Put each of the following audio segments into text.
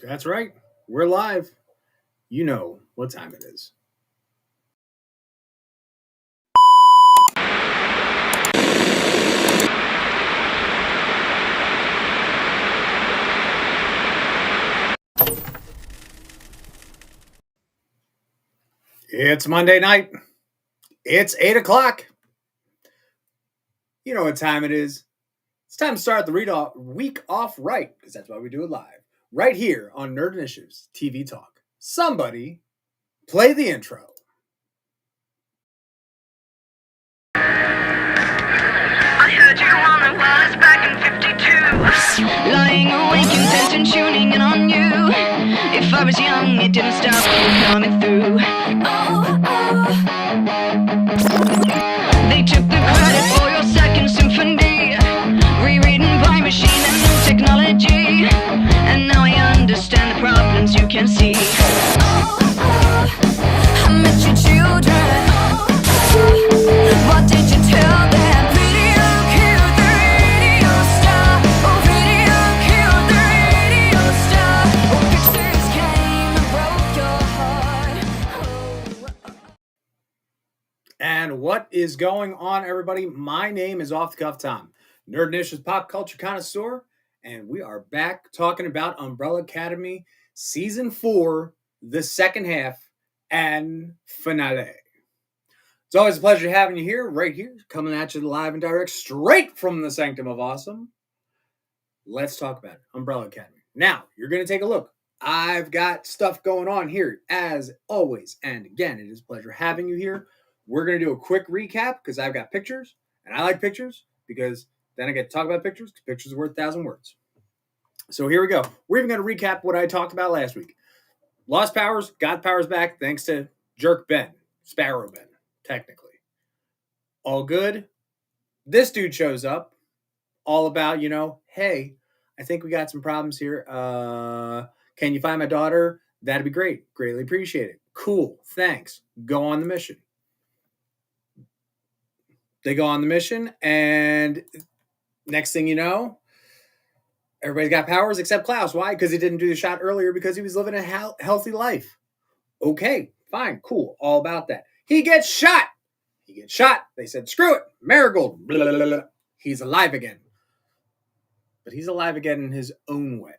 That's right. We're live. You know what time it is. It's Monday night. It's 8 o'clock. You know what time it is. It's time to start the week off right, because that's why we do it live. Right here on Nerd Initiatives TV Talk. Somebody play the intro. I heard you on the wireless back in 52. Lying awake, intent and tuning in on you. If I was young, it didn't stop me coming through. They took the credit for your second symphony, rewritten by machine and new technology. And now I understand the problems you can see. I met your children. What did you tell them? Radio killed the radio star. Oh, radio killed the radio star. Oh, pictures came and broke your heart. And what is going on, everybody? My name is Off the Cuff Tom, Nerd Initiatives pop culture connoisseur, and we are back talking about Umbrella Academy Season 4, the second half, and finale. It's always a pleasure having you here, right here, coming at you live and direct, straight from the Sanctum of Awesome. Let's talk about it, Umbrella Academy. Now, you're going to take a look. I've got stuff going on here, as always. And again, it is a pleasure having you here. We're going to do a quick recap, because I've got pictures, and I like pictures, because then I get to talk about pictures, because pictures are worth 1,000 words. So here we go. We're even going to recap what I talked about last week. Lost powers, got powers back, thanks to Jerk Ben, Sparrow Ben. Technically. All good. This dude shows up, all about, hey, I think we got some problems here. Can you find my daughter? That'd be great. Greatly appreciate it. Cool. Thanks. Go on the mission. They go on the mission, and next thing you know, everybody's got powers except Klaus. Why? Because he didn't do the shot earlier because he was living a healthy life. Okay, fine, cool. All about that. He gets shot. They said, screw it. Marigold. Blah, blah, blah, blah. He's alive again. But he's alive again in his own way.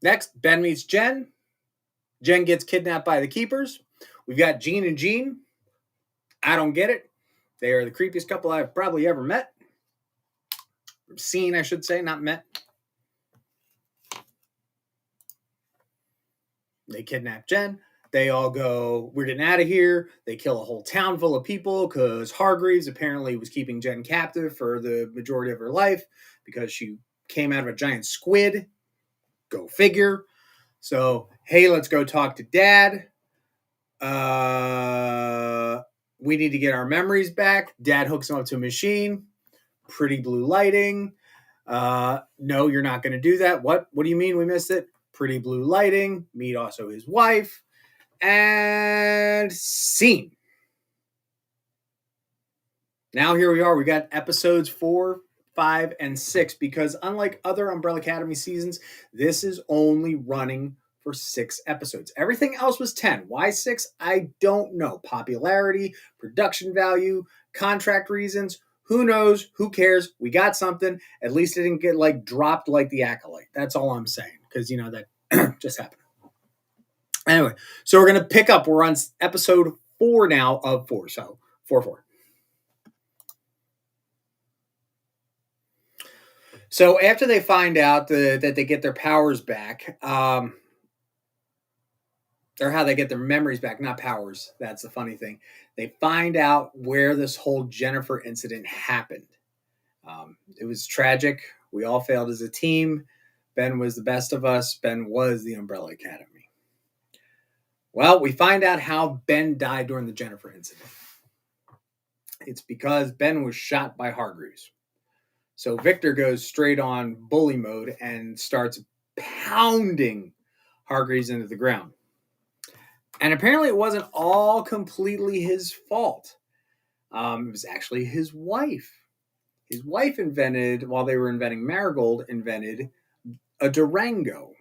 Next, Ben meets Jen. Jen gets kidnapped by the Keepers. We've got Gene and Jean. I don't get it. They are the creepiest couple I've probably ever met. Seen, I should say, not met. They kidnap Jen. They all go, we're getting out of here. They kill a whole town full of people because Hargreaves apparently was keeping Jen captive for the majority of her life because she came out of a giant squid. Go figure. So, hey, let's go talk to Dad. We need to get our memories back. Dad hooks him up to a machine. Pretty blue lighting. No, you're not going to do that. What do you mean we missed it? Pretty blue lighting. Meet also his wife. And scene. Now here we are. We got episodes 4, 5, and 6, because unlike other Umbrella Academy seasons, this is only running for 6 episodes. Everything else was 10. Why 6? I don't know. Popularity, production value, contract reasons. Who knows? Who cares? We got something. At least it didn't get dropped like the Acolyte. That's all I'm saying, because that just happened. Anyway, so we're going to pick up. We're on episode 4 now of 4. So 4. So after they find out that they get their powers back, or how they get their memories back, not powers. That's the funny thing. They find out where this whole Jennifer incident happened. It was tragic. We all failed as a team. Ben was the best of us. Ben was the Umbrella Academy. Well, we find out how Ben died during the Jennifer incident. It's because Ben was shot by Hargreaves. So Victor goes straight on bully mode and starts pounding Hargreaves into the ground. And apparently it wasn't all completely his fault. It was actually his wife. His wife invented, while they were inventing Marigold, invented a Durango,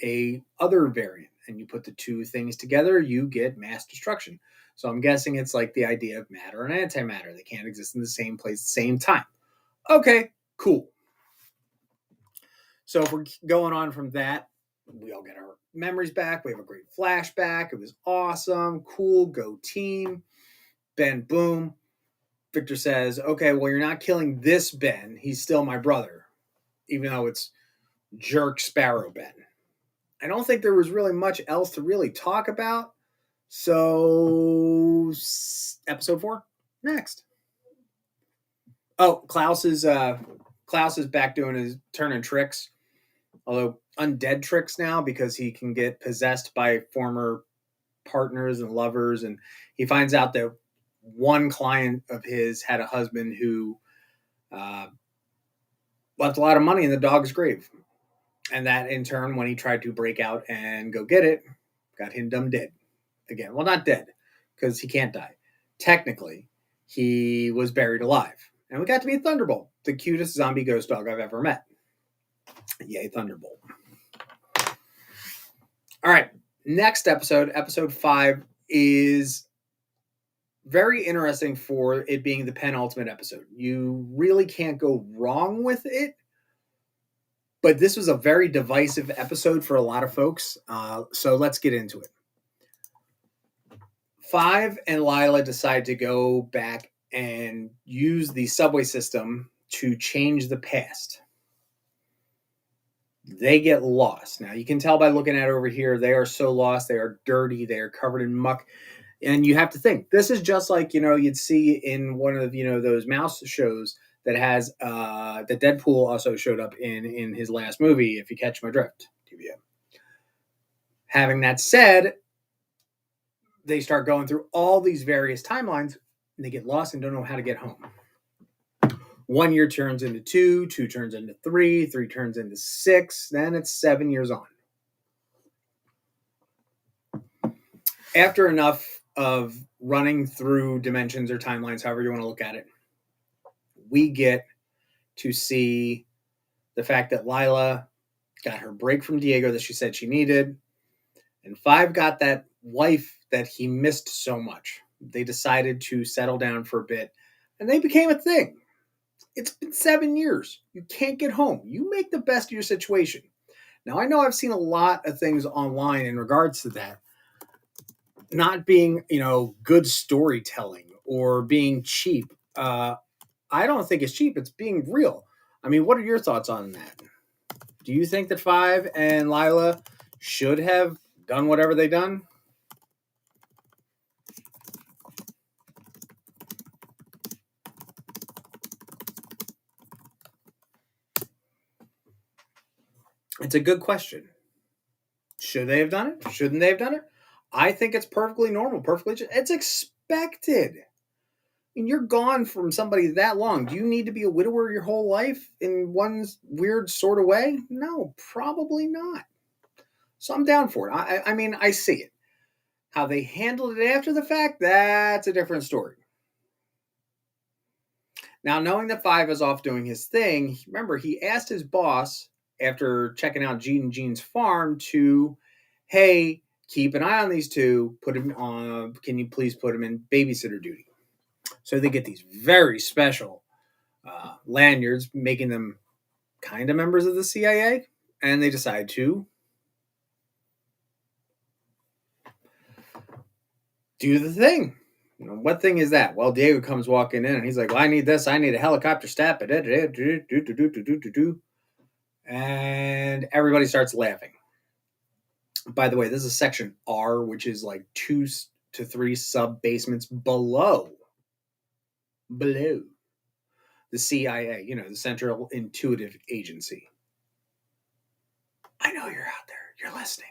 a other variant, and you put the two things together, you get mass destruction. So I'm guessing it's like the idea of matter and antimatter. They can't exist in the same place at the same time. Okay, cool. So if we're going on from that, we all get our memories back. We have a great flashback. It was awesome. Cool. Go team. Ben, boom. Victor says, okay, well, you're not killing this Ben. He's still my brother, even though it's Jerk Sparrow Ben. I don't think there was really much else to really talk about. So, episode 4, next. Oh, Klaus is back doing his turning tricks, although undead tricks now because he can get possessed by former partners and lovers, and he finds out that one client of his had a husband who left a lot of money in the dog's grave, and that in turn, when he tried to break out and go get it, got him dumb dead again. Well, not dead because he can't die. Technically, he was buried alive, and we got to meet Thunderbolt, the cutest zombie ghost dog I've ever met. Yay, Thunderbolt. All right, next episode, episode 5, is very interesting for it being the penultimate episode. You really can't go wrong with it, but this was a very divisive episode for a lot of folks. So let's get into it. 5 and Lila decide to go back and use the subway system to change the past. They get lost. Now, you can tell by looking at it over here, they are so lost. They are dirty. They are covered in muck. And you have to think, this is just like, you'd see in one of, those mouse shows that has, that Deadpool also showed up in his last movie, If You Catch My Drift. Having that said, they start going through all these various timelines, and they get lost and don't know how to get home. 1 year turns into 2, 2 turns into 3, 3 turns into 6, then it's 7 years on. After enough of running through dimensions or timelines, however you want to look at it, we get to see the fact that Lila got her break from Diego that she said she needed, and 5 got that wife that he missed so much. They decided to settle down for a bit, and they became a thing. It's been 7 years. You can't get home. You make the best of your situation. Now, I know I've seen a lot of things online in regards to that. Not being, good storytelling or being cheap. I don't think it's cheap. It's being real. I mean, what are your thoughts on that? Do you think that 5 and Lila should have done whatever they done? It's a good question. Should they have done it? Shouldn't they have done it? I think it's perfectly normal, it's expected. And you're gone from somebody that long. Do you need to be a widower your whole life in one weird sort of way? No, probably not. So I'm down for it. I mean, I see it. How they handled it after the fact, that's a different story. Now, knowing that 5 is off doing his thing, remember, he asked his boss after checking out Gene and Gene's farm to, hey, keep an eye on these two. Put him on. Can you please put him in babysitter duty? So they get these very special lanyards, making them kind of members of the CIA, and they decide to do the thing. What thing is that? Well, Diego comes walking in, and he's like, well, I need this. I need a helicopter stat. And everybody starts laughing. By the way, this is section R, which is like 2 to 3 sub basements below the CIA, the Central Intuitive Agency. I know you're out there. You're listening.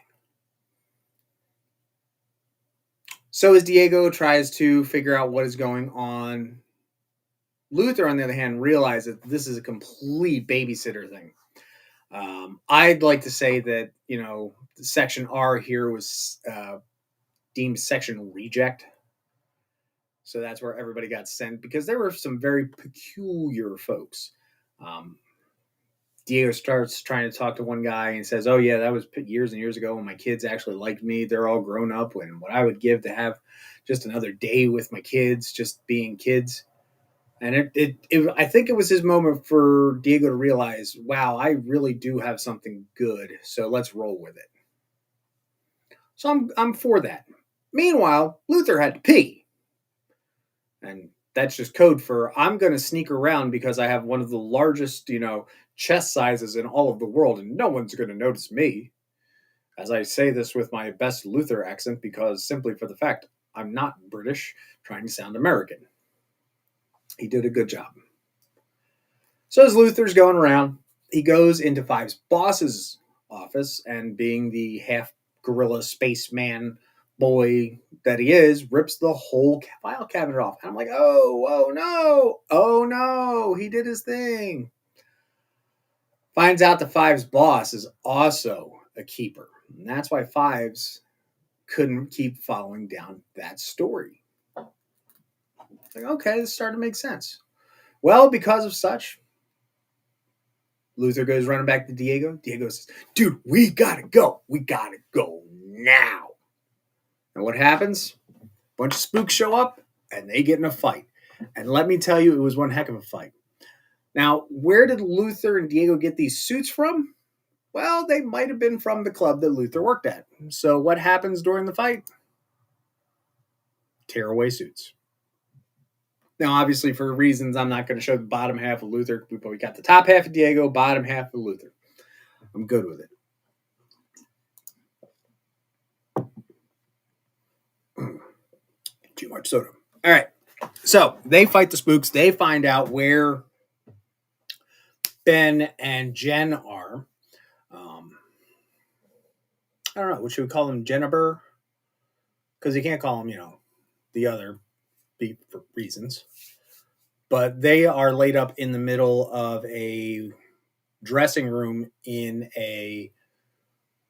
So as Diego tries to figure out what is going on, Luther, on the other hand, realizes that this is a complete babysitter thing. I'd like to say that, section R here was deemed section reject. So that's where everybody got sent because there were some very peculiar folks. Diego starts trying to talk to one guy and says, "Oh yeah, that was years and years ago when my kids actually liked me. They're all grown up. And what I would give to have just another day with my kids, just being kids." And I think it was his moment for Diego to realize, wow, I really do have something good. So let's roll with it. So I'm for that. Meanwhile, Luther had to pee, and that's just code for I'm going to sneak around because I have one of the largest, chest sizes in all of the world, and no one's going to notice me. As I say this with my best Luther accent, because simply for the fact I'm not British, trying to sound American. He did a good job. So as Luther's going around, he goes into Five's boss's office, and being the half gorilla spaceman boy that he is, rips the whole file cabinet off. And I'm like, oh no, he did his thing. Finds out the Five's boss is also a keeper. And that's why Fives couldn't keep following down that story. Like, okay, this started to make sense. Well, because of such, Luther goes running back to Diego. Diego says, dude, we gotta go. We gotta go now. And what happens? A bunch of spooks show up and they get in a fight. And let me tell you, it was one heck of a fight. Now, where did Luther and Diego get these suits from? Well, they might have been from the club that Luther worked at. So what happens during the fight? Tearaway suits. Now, obviously, for reasons, I'm not going to show the bottom half of Luther, but we got the top half of Diego, bottom half of Luther. I'm good with it. Too much soda. All right. So they fight the spooks. They find out where Ben and Jen are. I don't know. What should we call them? Jennifer? Because you can't call them, the other for reasons. But they are laid up in the middle of a dressing room in a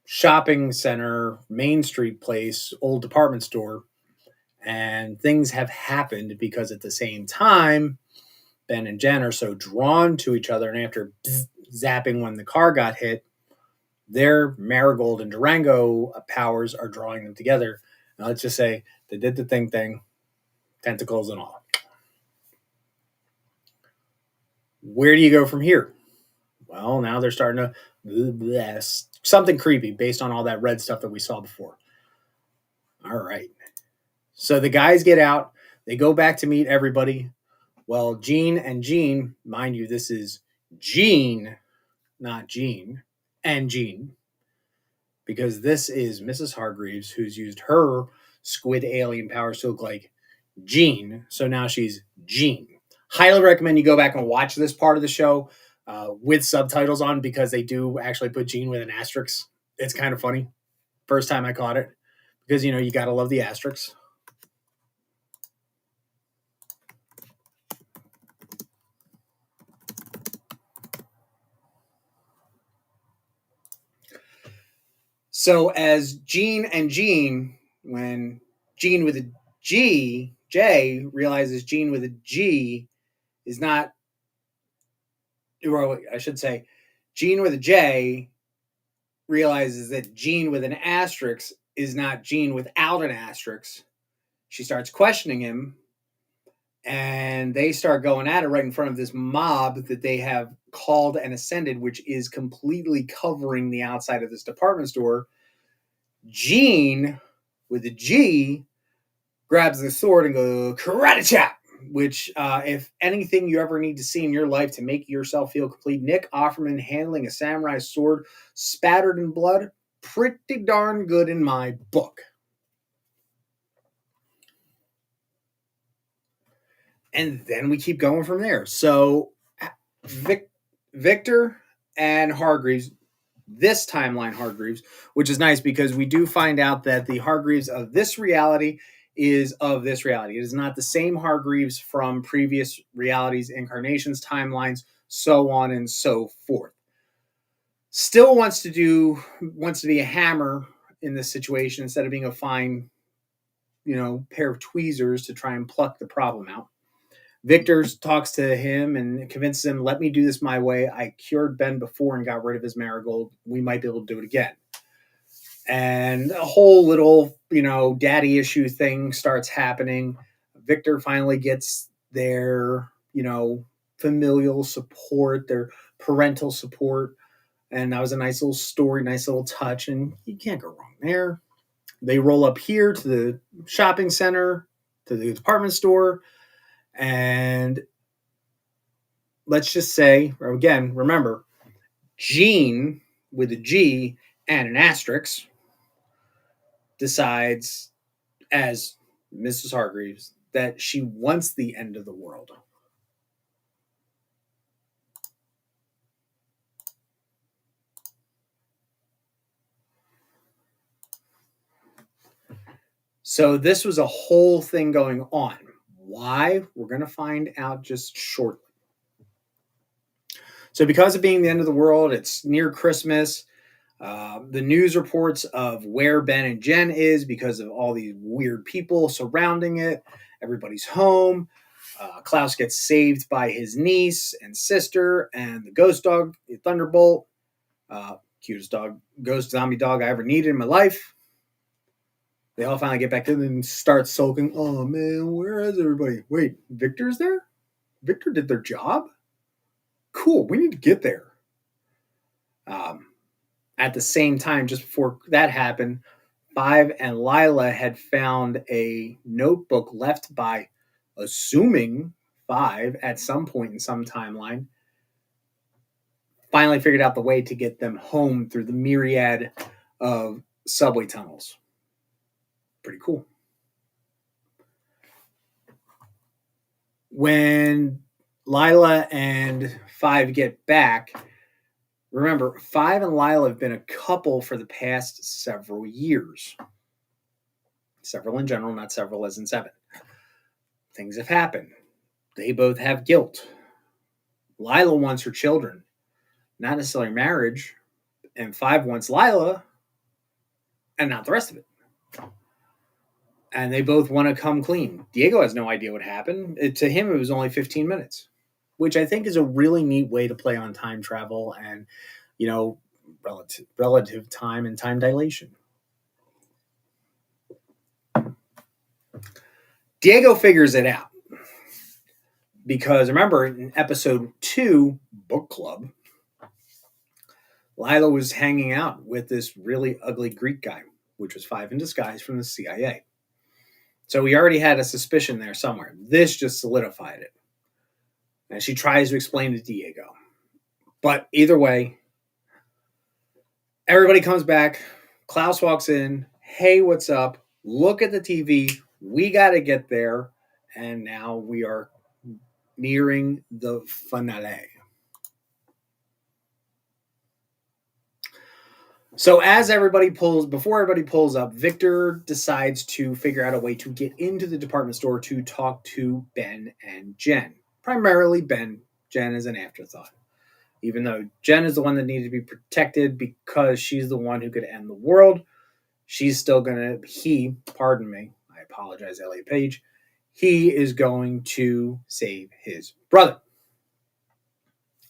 shopping center, Main Street place, old department store. And things have happened because at the same time, Ben and Jen are so drawn to each other. And after zapping when the car got hit, their Marigold and Durango powers are drawing them together. Now, let's just say they did the thing, tentacles and all. Where do you go from here? Well, now they're starting to something creepy based on all that red stuff that we saw before. All right. So the guys get out. They go back to meet everybody. Well, Jean, mind you, this is Jean, not Jean, and Jean, because this is Mrs. Hargreaves, who's used her squid alien powers to look like Jean. So now she's Jean. Highly recommend you go back and watch this part of the show with subtitles on, because they do actually put Jean with an asterisk. It's kind of funny. First time I caught it, because, you got to love the asterisks. So as Jean and Jean, when Jean with a J realizes Jean with a G is not, or I should say, Jean with a J realizes that Jean with an asterisk is not Jean without an asterisk. She starts questioning him, and they start going at it right in front of this mob that they have called and ascended, which is completely covering the outside of this department store. Jean, with a G, grabs the sword and goes, karate chop, which, if anything you ever need to see in your life to make yourself feel complete, Nick Offerman handling a samurai sword spattered in blood, pretty darn good in my book. And then we keep going from there. So Victor and Hargreaves, this timeline Hargreaves, which is nice because we do find out that the Hargreaves of this reality is of this reality. It is not the same Hargreaves from previous realities, incarnations, timelines, so on and so forth. Still wants to be a hammer in this situation instead of being a fine, pair of tweezers to try and pluck the problem out. Victor talks to him and convinces him, let me do this my way. I cured Ben before and got rid of his marigold. We might be able to do it again. And a whole little, daddy issue thing starts happening. Victor finally gets their, familial support, their parental support. And that was a nice little story, nice little touch. And you can't go wrong there. They roll up here to the shopping center, to the department store. And let's just say, or again, remember, Jean with a G and an asterisk decides, as Mrs. Hargreaves, that she wants the end of the world. So this was a whole thing going on. Why? We're going to find out just shortly. So because of being the end of the world, it's near Christmas. The news reports of where Ben and Jen is because of all these weird people surrounding it. Everybody's home. Klaus gets saved by his niece and sister and the ghost dog, the Thunderbolt. Cutest dog, ghost zombie dog I ever needed in my life. They all finally get back in and start sulking. Oh man, where is everybody? Wait, Victor's there? Victor did their job? Cool, we need to get there. At the same time, just before that happened, Five and Lila had found a notebook left by, assuming, Five at some point in some timeline. Finally figured out the way to get them home through the myriad of subway tunnels. Pretty cool. When Lila and Five get back, remember, Five and Lila have been a couple for the past several years. Several in general, not several as in 7. Things have happened. They both have guilt. Lila wants her children, not necessarily marriage, and Five wants Lila and not the rest of it. And they both want to come clean. Diego has no idea what happened. To him, it was only 15 minutes, which I think is a really neat way to play on time travel and, relative time and time dilation. Diego figures it out because remember in episode 2, Book Club, Lila was hanging out with this really ugly Greek guy, which was Five in disguise from the CIA. So we already had a suspicion there somewhere. This just solidified it. And she tries to explain to Diego. But either way, everybody comes back. Klaus walks in. Hey, what's up? Look at the TV. We got to get there. And now we are nearing the finale. So before everybody pulls up, Victor decides to figure out a way to get into the department store to talk to Ben and Jen. Primarily Ben. Jen is an afterthought. Even though Jen is the one that needed to be protected because she's the one who could end the world, she's still going to, I apologize, Elliot Page, he is going to save his brother.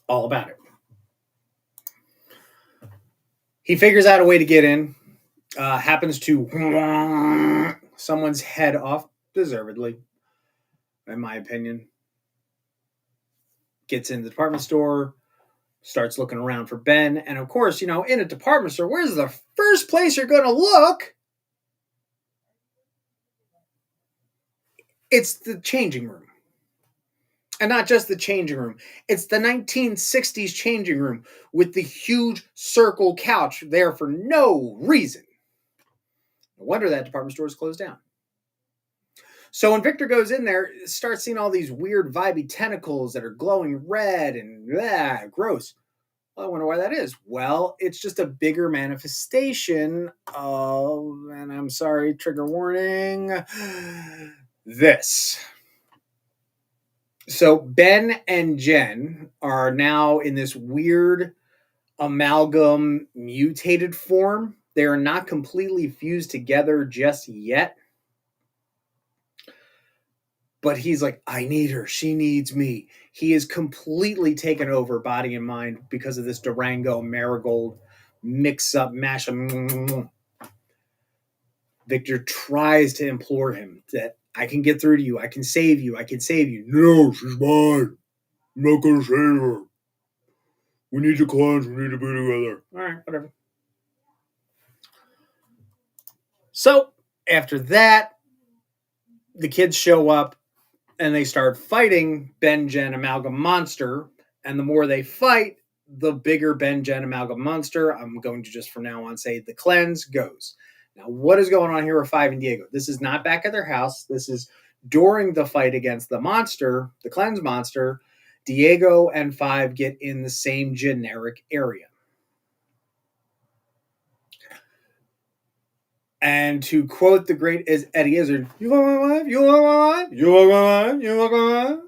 All about it. He figures out a way to get in, happens to someone's head off, deservedly, in my opinion. Gets in the department store, starts looking around for Ben. And of course, in a department store, where's the first place you're going to look? It's the changing room. And not just the changing room. It's the 1960s changing room with the huge circle couch there for no reason. No wonder that department store is closed down. So when Victor goes in there, starts seeing all these weird vibey tentacles that are glowing red and gross. Well, I wonder why that is. Well, it's just a bigger manifestation of, and I'm sorry, trigger warning, this. So Ben and Jen are now in this weird amalgam mutated form. They are not completely fused together just yet. But he's like, I need her. She needs me. He is completely taken over body and mind because of this Durango Marigold mix up, mash up. Victor tries to implore him that I can get through to you. I can save you. I can save you. No, she's mine. I'm not going to save her. We need to cleanse. We need to be together. All right, whatever. So after that, the kids show up and they start fighting Ben Gen Amalgam Monster. And the more they fight, the bigger Ben Gen Amalgam Monster, I'm going to just from now on say the cleanse goes. Now, what is going on here with Five and Diego? This is not back at their house. This is during the fight against the monster, the cleanse monster. Diego and Five get in the same generic area. And to quote the great Eddie Izzard, you want my wife? You want my wife? You want my wife? You want my wife?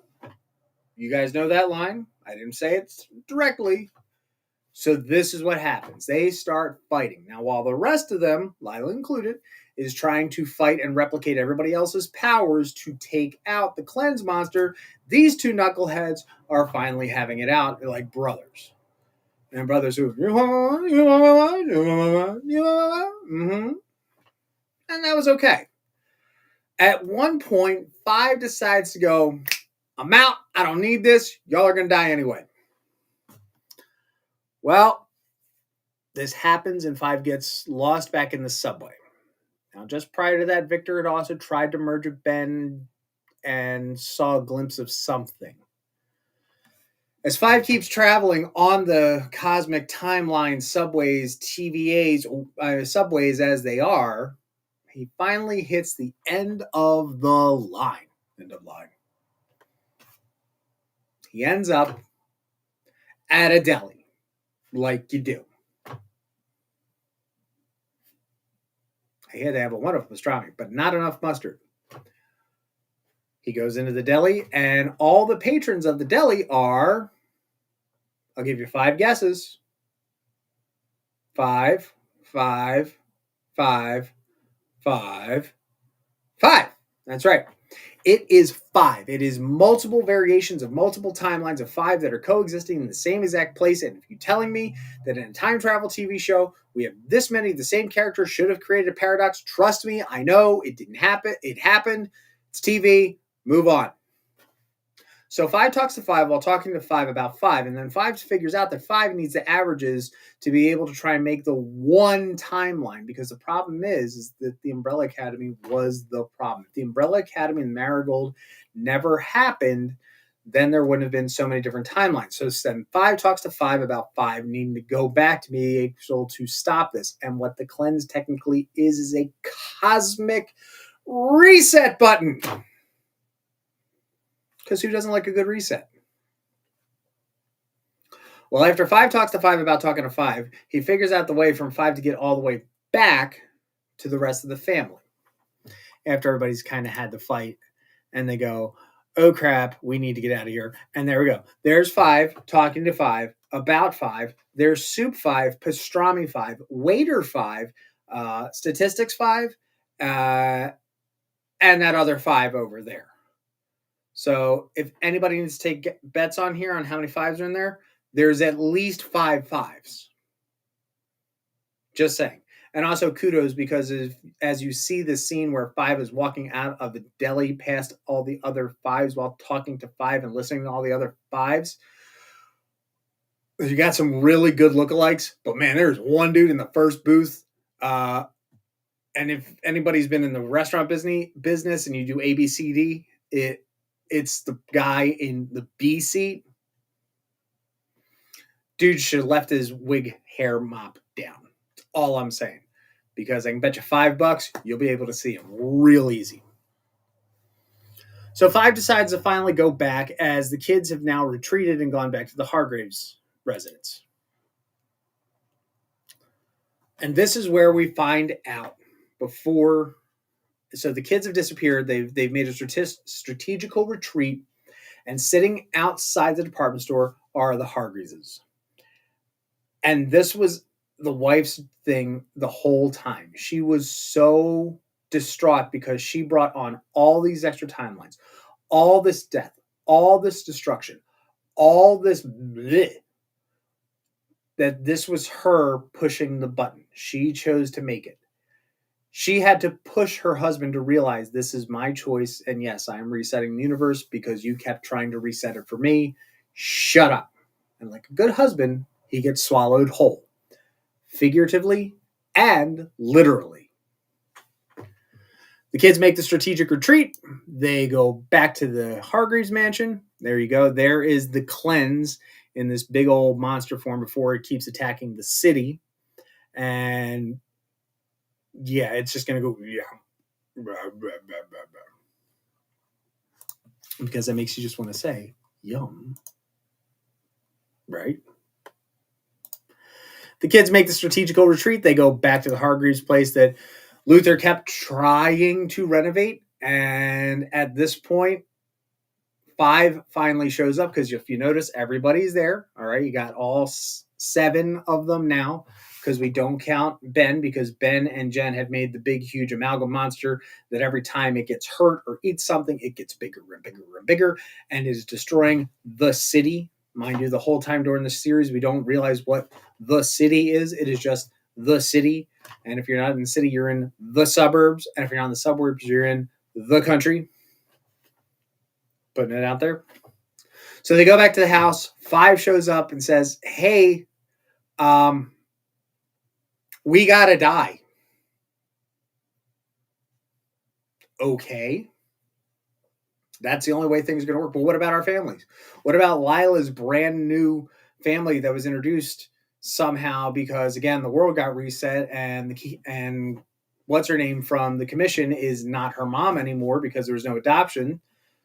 You guys know that line. I didn't say it directly. So this is what happens. They start fighting. Now, while the rest of them, Lila included, is trying to fight and replicate everybody else's powers to take out the cleanse monster, these two knuckleheads are finally having it out. They're like brothers. And brothers who, you want my wife? You want my wife? You want my wife? You want my wife? Mm-hmm. And that was okay. At one point, Five decides to go, I'm out. I don't need this. Y'all are going to die anyway. Well, this happens and Five gets lost back in the subway. Now, just prior to that, Victor had also tried to merge with Ben and saw a glimpse of something. As Five keeps traveling on the cosmic timeline subways, TVAs, subways as they are, he finally hits the end of the line. End of line. He ends up at a deli, like you do. He had to have a wonderful pastrami, but not enough mustard. He goes into the deli, and all the patrons of the deli are, I'll give you 5 guesses. 5, 5, 5, 5, 5. That's right. It is 5. It is multiple variations of multiple timelines of 5 that are coexisting in the same exact place. And if you're telling me that in a time travel TV show, we have this many of the same characters should have created a paradox, trust me, I know it didn't happen. It happened. It's TV. Move on. So 5 talks to 5 while talking to 5 about 5. And then 5 figures out that 5 needs the averages to be able to try and make the one timeline. Because the problem is that the Umbrella Academy was the problem. If the Umbrella Academy and Marigold never happened, then there wouldn't have been so many different timelines. So then 5 talks to 5 about 5 needing to go back to be able to stop this. And what the cleanse technically is a cosmic reset button. Because who doesn't like a good reset? Well, after 5 talks to 5 about talking to 5, he figures out the way from 5 to get all the way back to the rest of the family. After everybody's kind of had the fight, and they go, oh crap, we need to get out of here. And there we go. There's 5 talking to 5 about 5. There's Soup 5, Pastrami 5, Waiter 5, Statistics 5, and that other 5 over there. So if anybody needs to take bets on here on how many 5s are in there, there's at least 5 5s. Just saying. And also kudos because as you see the scene where 5 is walking out of the deli past all the other 5s while talking to 5 and listening to all the other 5s, you got some really good lookalikes. But man, there's one dude in the first booth. And if anybody's been in the restaurant business and you do ABCD, it's the guy in the B seat. Dude should have left his wig hair mop down. That's all I'm saying. Because I can bet you $5 you'll be able to see him real easy. So 5 decides to finally go back as the kids have now retreated and gone back to the Hargraves residence. And this is where we find out before. So the kids have disappeared. They've made a strategical retreat. And sitting outside the department store are the Hargreaves. And this was the wife's thing the whole time. She was so distraught because she brought on all these extra timelines, all this death, all this destruction, all this bleh, that this was her pushing the button. She chose to make it. She had to push her husband to realize this is my choice. And yes, I am resetting the universe because you kept trying to reset it for me. Shut up. And like a good husband, he gets swallowed whole, figuratively and literally. The kids make the strategic retreat. They go back to the Hargreaves mansion. There you go. There is the cleanse in this big old monster form before it keeps attacking the city. And yeah, it's just going to go, yeah. Because that makes you just want to say, yum. Right? The kids make the strategical retreat. They go back to the Hargreaves place that Luther kept trying to renovate. And at this point, 5 finally shows up because if you notice, everybody's there. All right. You got all 7 of them now because we don't count Ben because Ben and Jen have made the big, huge amalgam monster that every time it gets hurt or eats something, it gets bigger and bigger and bigger and is destroying the city. Mind you, the whole time during the series, we don't realize what the city is. It is just the city. And if you're not in the city, you're in the suburbs. And if you're not in the suburbs, you're in the country. Putting it out there. So they go back to the house. 5 shows up and says, hey, we gotta die. Okay. That's the only way things are going to work. But what about our families? What about Lila's brand new family that was introduced somehow because, again, the world got reset and what's her name from the commission is not her mom anymore because there was no adoption.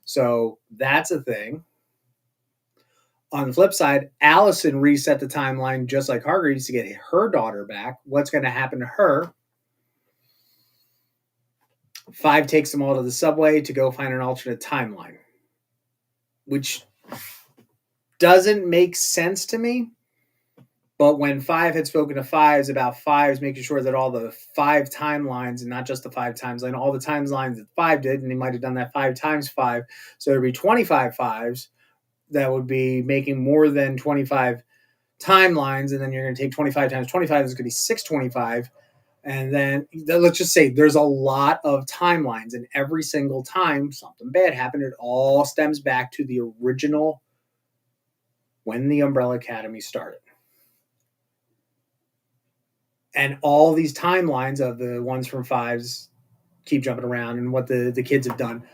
So that's a thing. On the flip side, Allison reset the timeline just like Hargreaves to get her daughter back. What's going to happen to her? 5 takes them all to the subway to go find an alternate timeline, which doesn't make sense to me. But when 5 had spoken to 5s about 5s making sure that all the 5 timelines, and not just the 5 timelines, all the timelines that 5 did, and he might have done that 5 times 5, so there'd be 25 5s that would be making more than 25 timelines, and then you're going to take 25 times 25, it's going to be 625. And then let's just say there's a lot of timelines, and every single time something bad happened, it all stems back to the original when the Umbrella Academy started. And all these timelines of the ones from 5s keep jumping around, and what the kids have done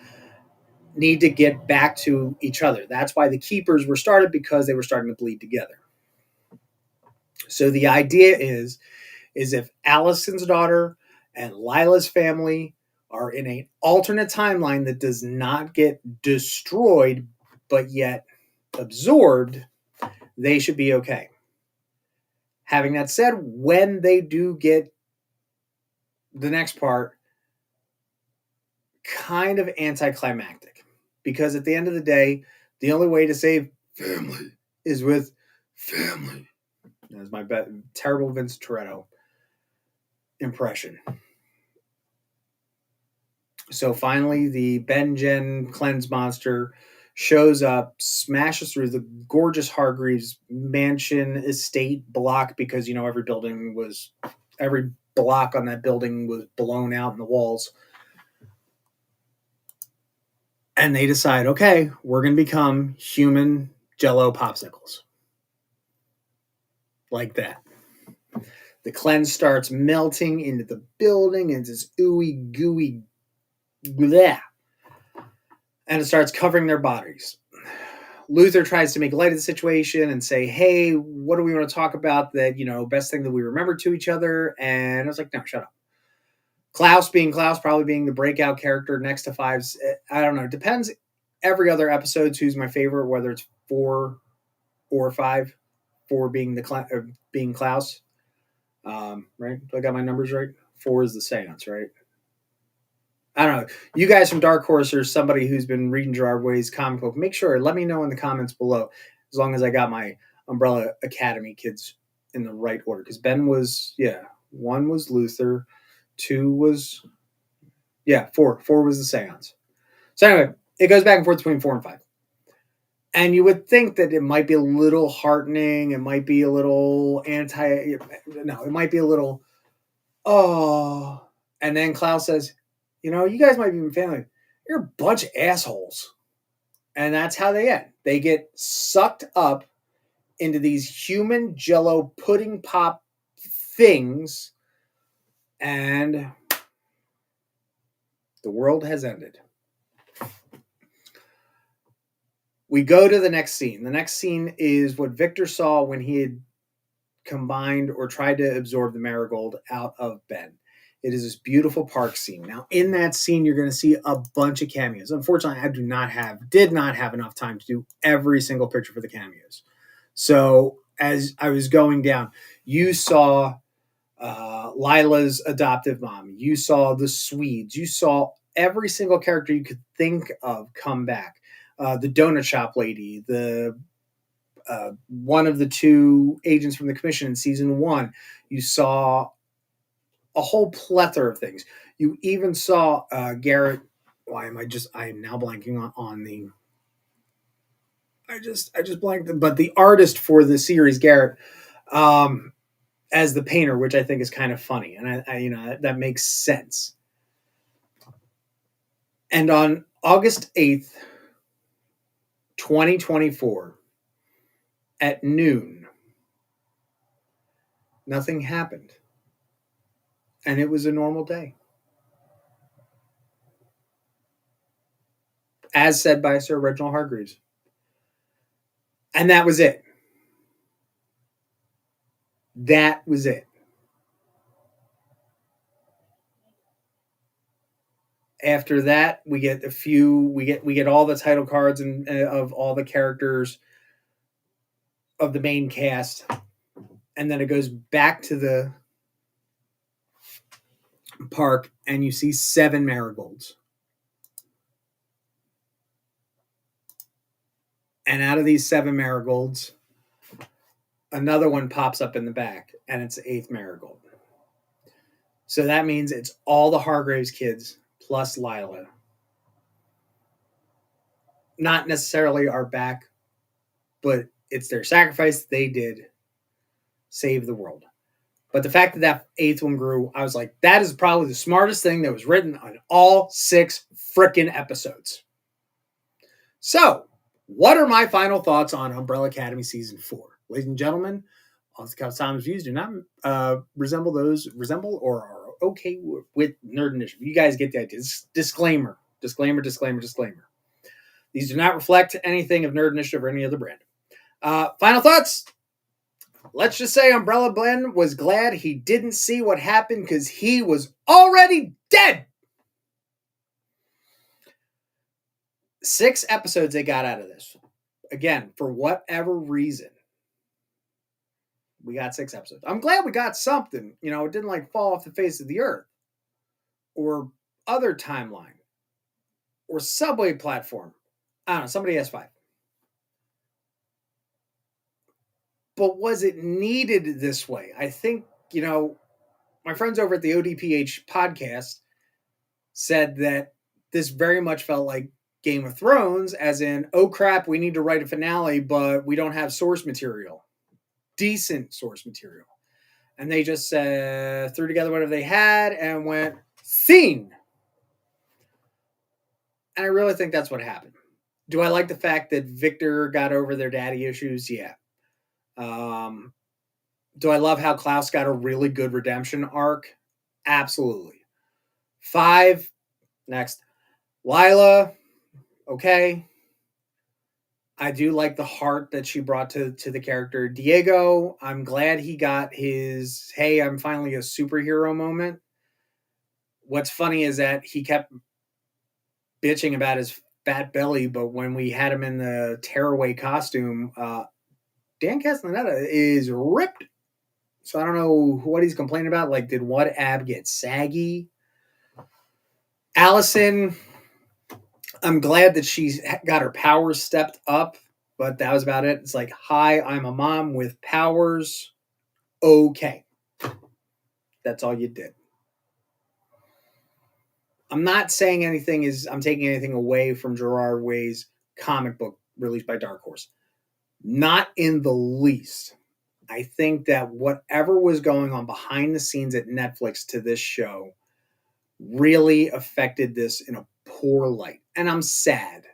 need to get back to each other. That's why the Keepers were started, because they were starting to bleed together. So the idea is if Allison's daughter and Lila's family are in an alternate timeline that does not get destroyed, but yet absorbed, they should be okay. Having that said, when they do get the next part, kind of anticlimactic. Because at the end of the day, the only way to save family is with family. That's my terrible Vince Toretto impression. So finally, the Ben Jen cleanse monster shows up, smashes through the gorgeous Hargreaves mansion estate block, because every block on that building was blown out in the walls. And they decide, okay, we're going to become human Jell-O popsicles. Like that. The cleanse starts melting into the building, and it's this ooey gooey bleh. And it starts covering their bodies. Luther tries to make light of the situation and say, hey, what do we want to talk about that, best thing that we remember to each other? And I was like, no, shut up. Klaus, probably being the breakout character next to 5s. I don't know. It depends every other episode who's my favorite, whether it's 4 or 5. 4 being being Klaus. Right? Do I got my numbers right? 4 is the seance, right? I don't know. You guys from Dark Horse or somebody who's been reading Gerard Way's comic book, make sure, let me know in the comments below, as long as I got my Umbrella Academy kids in the right order. Because Ben was, 1 was Luther, 2 was, 4 was the seance. So anyway, It goes back and forth between 4 and 5. And you would think that it might be a little heartening. It might be a little no, it might be a little, oh. And then Klaus says, you guys might be family. You're a bunch of assholes. And that's how they end. They get sucked up into these human jello pudding pop things, and the world has ended. We go to the next scene. The next scene is what Victor saw when he had combined or tried to absorb the marigold out of Ben. It is this beautiful park scene. Now, in that scene, you're going to see a bunch of cameos. Unfortunately, I did not have enough time to do every single picture for the cameos. So as I was going down, you saw Lila's adoptive mom. You saw the Swedes. You saw every single character you could think of come back. The donut shop lady, the one of the two agents from the commission in season 1. You saw a whole plethora of things. You even saw Garrett. I am now blanking on the. I just blanked. But the artist for the series, Garrett, as the painter, which I think is kind of funny, and that makes sense. And on August 8th, 2024, at noon, nothing happened. And it was a normal day. As said by Sir Reginald Hargreaves. And that was it. That was it. After that, we get we get all the title cards and of all the characters of the main cast, and then it goes back to the park, and you see 7 marigolds. And out of these 7 marigolds, another one pops up in the back, and it's the 8th marigold. So that means it's all the Hargraves kids plus Lila. Not necessarily are back, but it's their sacrifice. They did save the world. But the fact that 8th one grew, I was like, that is probably the smartest thing that was written on all 6 frickin' episodes. So, what are my final thoughts on Umbrella Academy Season 4? Ladies and gentlemen, Off the Cuff Tom's views do not resemble or are okay with Nerd Initiative. You guys get the idea. Disclaimer. These do not reflect anything of Nerd Initiative or any other brand. Final thoughts? Let's just say Umbrella Ben was glad he didn't see what happened because he was already dead. 6 episodes they got out of this. Again, for whatever reason, we got 6 episodes. I'm glad we got something. It didn't fall off the face of the earth or other timeline or subway platform. I don't know. Somebody has 5. But was it needed this way? I think, my friends over at the ODPH podcast said that this very much felt like Game of Thrones, as in, oh crap, we need to write a finale, but we don't have source material. Decent source material. And they just threw together whatever they had and went, scene. And I really think that's what happened. Do I like the fact that Victor got over their daddy issues? Yeah. Do I love how Klaus got a really good redemption arc? Absolutely. 5, next. Lila, okay. I do like the heart that she brought to the character. Diego, I'm glad he got his, hey, I'm finally a superhero moment. What's funny is that he kept bitching about his fat belly, but when we had him in the tearaway costume, Dan Castellaneta is ripped. So I don't know what he's complaining about. Did what ab get saggy? Allison, I'm glad that she's got her powers stepped up, but that was about it. It's like, hi, I'm a mom with powers. Okay. That's all you did. I'm not saying I'm taking anything away from Gerard Way's comic book released by Dark Horse. Not in the least. I think that whatever was going on behind the scenes at Netflix to this show really affected this in a poor light. And I'm sad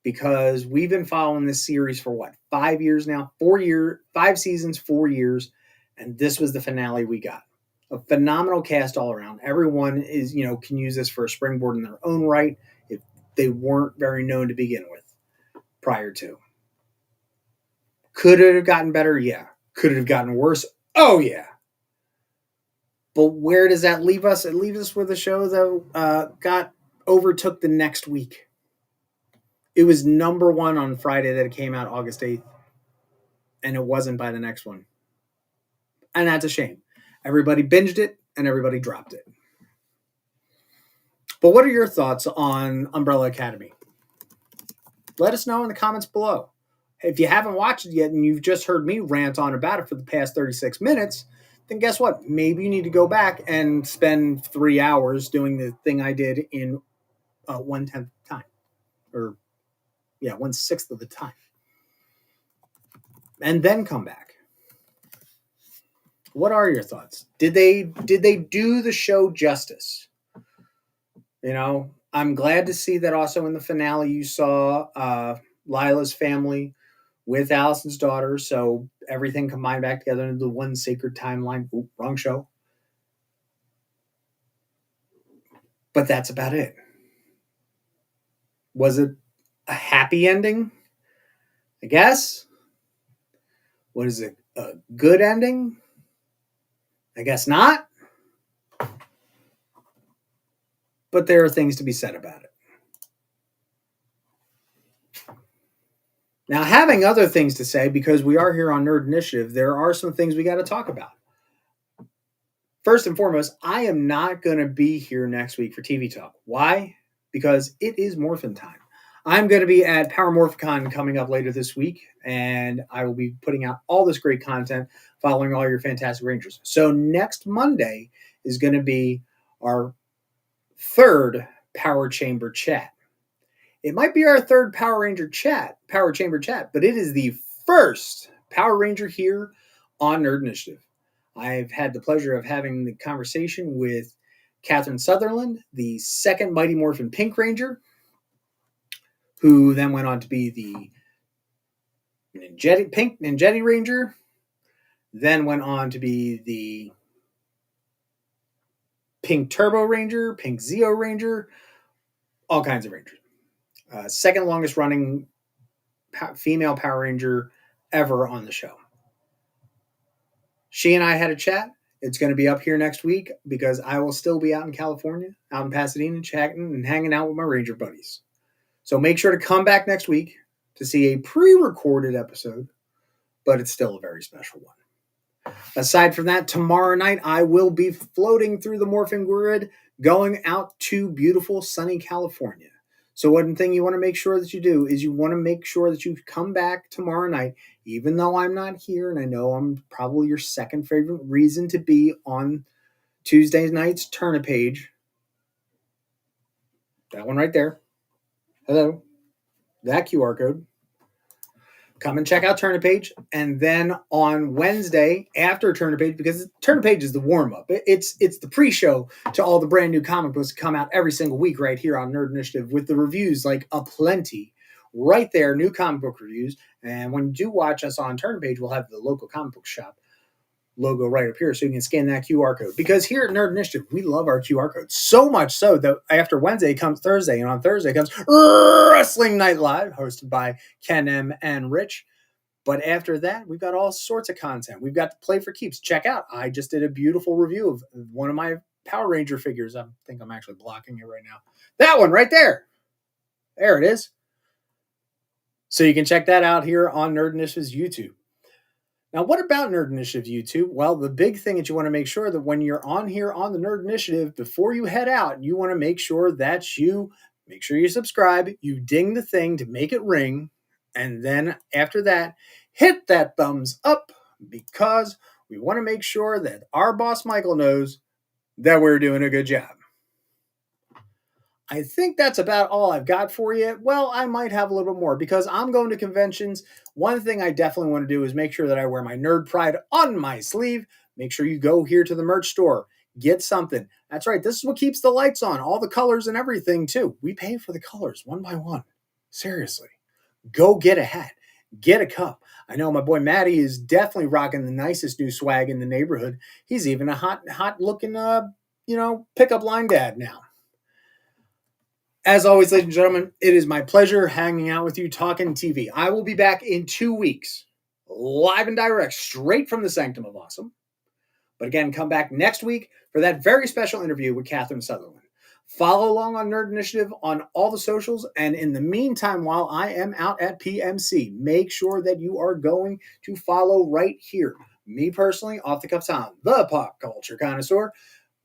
because we've been following this series for what, 5 years now? 4 years, 5 seasons, 4 years. And this was the finale we got. A phenomenal cast all around. Everyone can use this for a springboard in their own right if they weren't very known to begin with prior to. Could it have gotten better? Yeah. Could it have gotten worse? Oh, yeah. But where does that leave us? It leaves us with a show that overtook the next week. It was number one on Friday that it came out August 8th, and it wasn't by the next one. And that's a shame. Everybody binged it, and everybody dropped it. But what are your thoughts on Umbrella Academy? Let us know in the comments below. If you haven't watched it yet and you've just heard me rant on about it for the past 36 minutes, then guess what? Maybe you need to go back and spend 3 hours doing the thing I did in 1/10 time. Or, 1/6 of the time. And then come back. What are your thoughts? Did they do the show justice? I'm glad to see that also in the finale you saw Lila's family with Allison's daughter, so everything combined back together into one sacred timeline. Ooh, wrong show. But that's about it. Was it a happy ending? I guess. Was it a good ending? I guess not. But there are things to be said about it. Now, having other things to say, because we are here on Nerd Initiative, there are some things we got to talk about. First and foremost, I am not going to be here next week for TV Talk. Why? Because it is Morphin time. I'm going to be at Power Morphicon coming up later this week, and I will be putting out all this great content following all your Fantastic Rangers. So next Monday is going to be our third Power Chamber chat. It might be our third Power Chamber chat, but it is the first Power Ranger here on Nerd Initiative. I've had the pleasure of having the conversation with Catherine Sutherland, the second Mighty Morphin Pink Ranger, who then went on to be the Pink Ninjetti Ranger, then went on to be the Pink Turbo Ranger, Pink Zeo Ranger, all kinds of Rangers. Second longest running female Power Ranger ever on the show. She and I had a chat. It's going to be up here next week because I will still be out in California, out in Pasadena, chatting and hanging out with my Ranger buddies. So make sure to come back next week to see a pre-recorded episode, but it's still a very special one. Aside from that, tomorrow night I will be floating through the morphing grid, going out to beautiful sunny California. So one thing you want to make sure that you do is you want to make sure that you come back tomorrow night, even though I'm not here, and I know I'm probably your second favorite reason to be on Tuesday night's Turnip page. That one right there. Hello. That QR code. Come and check out Turnip page. And then on Wednesday, after Turnip page, because Turnip page is the warm-up. It's the pre-show to all the brand new comic books that come out every single week right here on Nerd Initiative with the reviews like aplenty. Right there, new comic book reviews. And when you do watch us on Turnip page, we'll have the local comic book shop logo right up here so you can scan that QR code. Because here at Nerd Initiative, we love our QR codes. So much so that after Wednesday comes Thursday, and on Thursday comes Wrestling Night Live, hosted by Ken M. and Rich. But after that, we've got all sorts of content. We've got to Play for Keeps. Check out. I just did a beautiful review of one of my Power Ranger figures. I think I'm actually blocking it right now. That one right there. There it is. So you can check that out here on Nerd Initiative's YouTube. Now, what about Nerd Initiative YouTube? Well, the big thing that you want to make sure that when you're on here on the Nerd Initiative, before you head out, you want to make sure that you subscribe, you ding the thing to make it ring, and then after that, hit that thumbs up because we want to make sure that our boss Michael knows that we're doing a good job. I think that's about all I've got for you. Well, I might have a little bit more because I'm going to conventions. One thing I definitely want to do is make sure that I wear my nerd pride on my sleeve. Make sure you go here to the merch store, get something. That's right. This is what keeps the lights on, all the colors and everything, too. We pay for the colors one by one. Seriously. Go get a hat, get a cup. I know my boy Matty is definitely rocking the nicest new swag in the neighborhood. He's even a hot looking, pickup line dad now. As always, ladies and gentlemen, it is my pleasure hanging out with you talking TV. I will be back in 2 weeks, live and direct, straight from the Sanctum of Awesome. But again, come back next week for that very special interview with Catherine Sutherland. Follow along on Nerd Initiative on all the socials. And in the meantime, while I am out at PMC, make sure that you are going to follow right here. Me personally, Off the Cuff Tom, the pop culture connoisseur,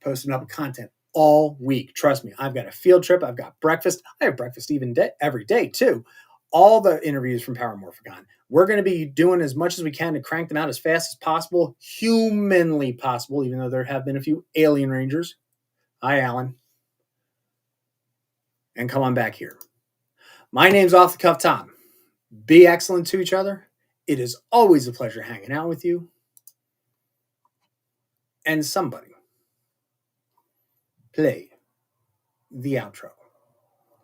posting up content all week. Trust me, I've got a field trip. I've got breakfast. I have breakfast even every day, too. All the interviews from Power Morphicon. We're going to be doing as much as we can to crank them out as fast as possible, humanly possible, even though there have been a few alien rangers. Hi, Alan. And come on back here. My name's Off the Cuff Tom. Be excellent to each other. It is always a pleasure hanging out with you. And somebody play the outro.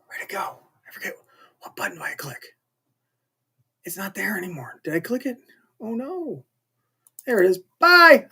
Where'd it go? I forget. What button do I click? It's not there anymore. Did I click it? Oh no. There it is. Bye.